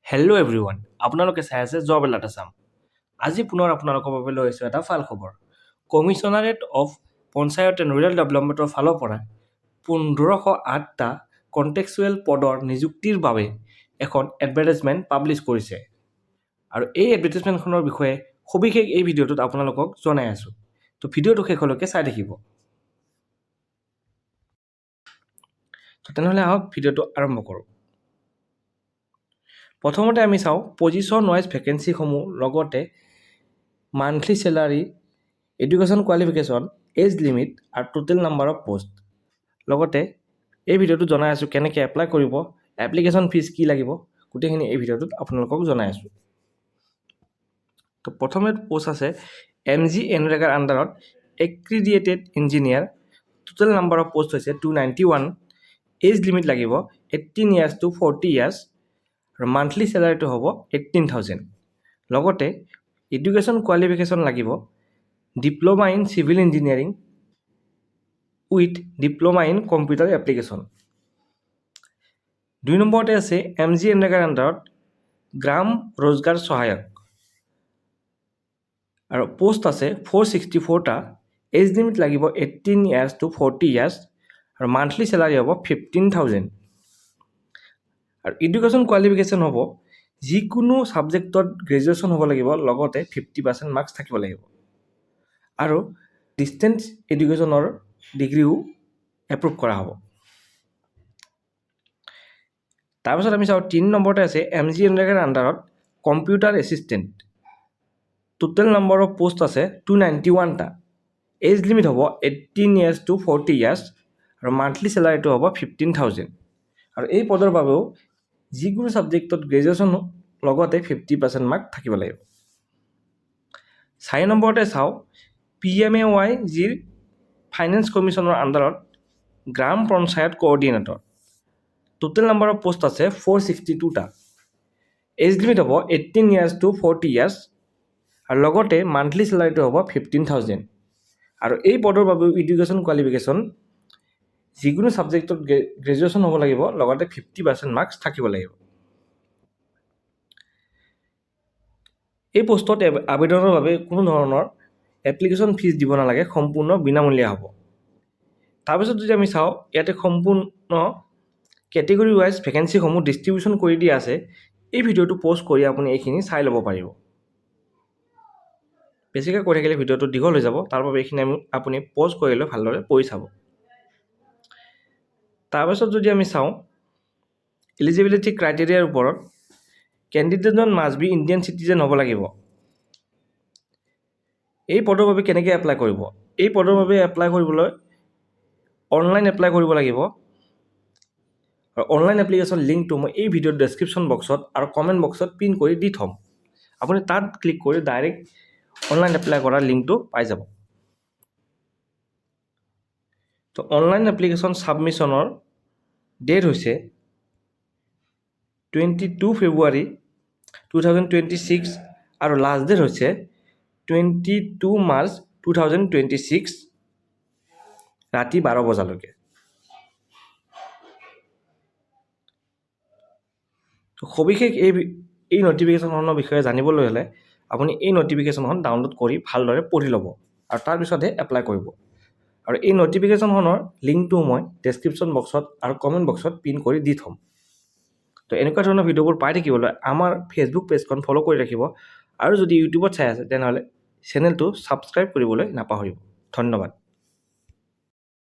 Hello' everyone, আপোনালোকে চাই আছে জব এলাৰ্ট আছাম। আজি পুনৰ আপোনালোকৰ বাবে লৈ আছোঁ এটা ভাল খবৰ। Commissionerate of panchayat and rural ডেভেলপমেণ্টৰ ফালৰ পৰা 1508টা কণ্টেক্সুৱেল পদৰ নিযুক্তিৰ বাবে এখন এডভাৰটাইজমেণ্ট পাব্লিছ কৰিছে। আৰু এই এডভাৰটাইজমেণ্টখনৰ বিষয়ে সবিশেষ এই ভিডিঅ'টোত আপোনালোকক জনাই আছোঁ। তো ভিডিঅ'টো শেষলৈকে চাই থাকিব। তেনেহ'লে আহক ভিডিঅ'টো আৰম্ভ কৰোঁ। প্ৰথমতে আমি চাওঁ পজিশ্যন ৱাইজ ভেকেঞ্চিসমূহ, লগতে monthly salary, education qualification, age limit আৰু টোটেল নাম্বাৰ অফ পোষ্ট। লগতে এই ভিডিঅ'টো জনাই আছোঁ কেনেকৈ এপ্লাই কৰিব, এপ্লিকেশ্যন ফিজ কি লাগিব, গোটেইখিনি এই ভিডিঅ'টোত আপোনালোকক জনাই আছোঁ। তো প্ৰথমে পোষ্ট আছে MG এনৰেগাৰ আণ্ডাৰত accredited engineer. Total number of post হৈছে 291। এজ লিমিট লাগিব 18 years to 40 years আৰু মান্থলি চেলাৰীটো হ'ব 18,000। লগতে এডুকেশ্যন কোৱালিফিকেশ্যন লাগিব diploma in civil engineering with diploma in computer application. 2 নম্বৰতে আছে MG এনৰেগাৰ আণ্ডাৰত গ্ৰাম ৰোজগাৰ সহায়ক আৰু পোষ্ট আছে 464টা। এজ লিমিট লাগিব 18 years to 40 years আৰু মান্থলি চেলাৰী হ'ব 15,000। আৰু এডুকেশ্যন কোৱালিফিকেশ্যন হ'ব যিকোনো ছাবজেক্টত গ্ৰেজুৱেশ্যন হ'ব লাগিব, লগতে 50% মাৰ্কছ থাকিব লাগিব আৰু ডিষ্টেঞ্চ এডুকেশ্যনৰ ডিগ্ৰীও এপ্ৰুভ কৰা হ'ব। তাৰপিছত আমি চাওঁ 3 নম্বৰতে আছে MG এনৰেগাৰ আণ্ডাৰত computer assistant. Total number of post আছে 291টা। এজ লিমিট হ'ব 18 years to 40 years আৰু মান্থলি চেলাৰীটো হ'ব 15,000। আৰু এই পদৰ বাবেও যিকোনো ছাবজেক্টত গ্ৰেজুৱেশ্যন লগতে 50% মাৰ্ক থাকিব লাগিব। 4 নম্বৰতে চাওঁ PMAYGৰ ফাইনেন্স কমিশ্যনৰ আণ্ডাৰত gram panchayat coordinator. Total number of post আছে 462টা। এজ লিমিট হ'ব 18 years to 40 years আৰু লগতে মান্থলি চেলাৰীটো হ'ব 15,000। আৰু এই পদৰ বাবেও এডুকেশ্যন কোৱালিফিকেশ্যন যিকোনো ছাবজেক্টত গ্ৰেজুৱেশ্যন হ'ব লাগিব, লগতে 50% মাৰ্কছ থাকিব লাগিব। এই পোষ্টত আবেদনৰ বাবে কোনো ধৰণৰ এপ্লিকেশ্যন ফিজ দিব নালাগে, সম্পূৰ্ণ বিনামূলীয়া হ'ব। তাৰপিছত যদি আমি চাওঁ ইয়াতে সম্পূৰ্ণ কেটেগৰী ৱাইজ ভেকেঞ্চিসমূহ ডিষ্ট্ৰিবিউশ্যন কৰি দিয়া আছে। এই ভিডিঅ'টো প'ষ্ট কৰি আপুনি এইখিনি চাই ল'ব পাৰিব। বেছিকৈ কৈ থাকিলে ভিডিঅ'টো দীঘল হৈ যাব, তাৰ বাবে এইখিনি আপুনি প'জ কৰি লৈ ভালদৰে পঢ়ি চাব। তাৰপাছত যদি আমি চাওঁ এলিজিবিলিটি ক্ৰাইটেৰিয়াৰ ওপৰত, কেণ্ডিডেটজন মাষ্ট বি ইণ্ডিয়ান চিটিজেন হ'ব লাগিব। এই পদৰ বাবে কেনেকৈ এপ্লাই কৰিব? এই পদৰ বাবে এপ্লাই কৰিবলৈ অনলাইন এপ্লাই কৰিব লাগিব। আৰু অনলাইন এপ্লিকেশ্যন লিংকটো মই এই ভিডিঅ'ৰ ডেছক্ৰিপশ্যন বক্সত আৰু কমেণ্ট বক্সত পিন কৰি দি থ'ম। আপুনি তাত ক্লিক কৰি ডাইৰেক্ট অনলাইন এপ্লাই কৰাৰ লিংকটো পাই যাব। তো অনলাইন এপ্লিকেশ্যন ছাবমিশ্যনৰ ডেট হৈছে 22 February 2026 আৰু লাষ্ট ডেট হৈছে 22 March 2026 ৰাতি 12 বজালৈকে। সবিশেষ এই ন'টিফিকেশ্যনখনৰ বিষয়ে জানিবলৈ হ'লে আপুনি এই ন'টিফিকেশ্যনখন ডাউনলোড কৰি ভালদৰে পঢ়ি ল'ব আৰু তাৰপিছতহে এপ্লাই কৰিব। আৰু এই ন'টিফিকেশ্যনখনৰ লিংকটো মই ডেছক্ৰিপশ্যন বক্সত আৰু কমেণ্ট বক্সত পিন কৰি দি থ'ম। তো এনেকুৱা ধৰণৰ ভিডিঅ'বোৰ পাই থাকিবলৈ আমাৰ ফেচবুক পেজখন ফ'ল' কৰি ৰাখিব আৰু যদি ইউটিউবত চাই আছে তেনেহ'লে চেনেলটো ছাবস্ক্ৰাইব কৰিবলৈ নাপাহৰিব। ধন্যবাদ।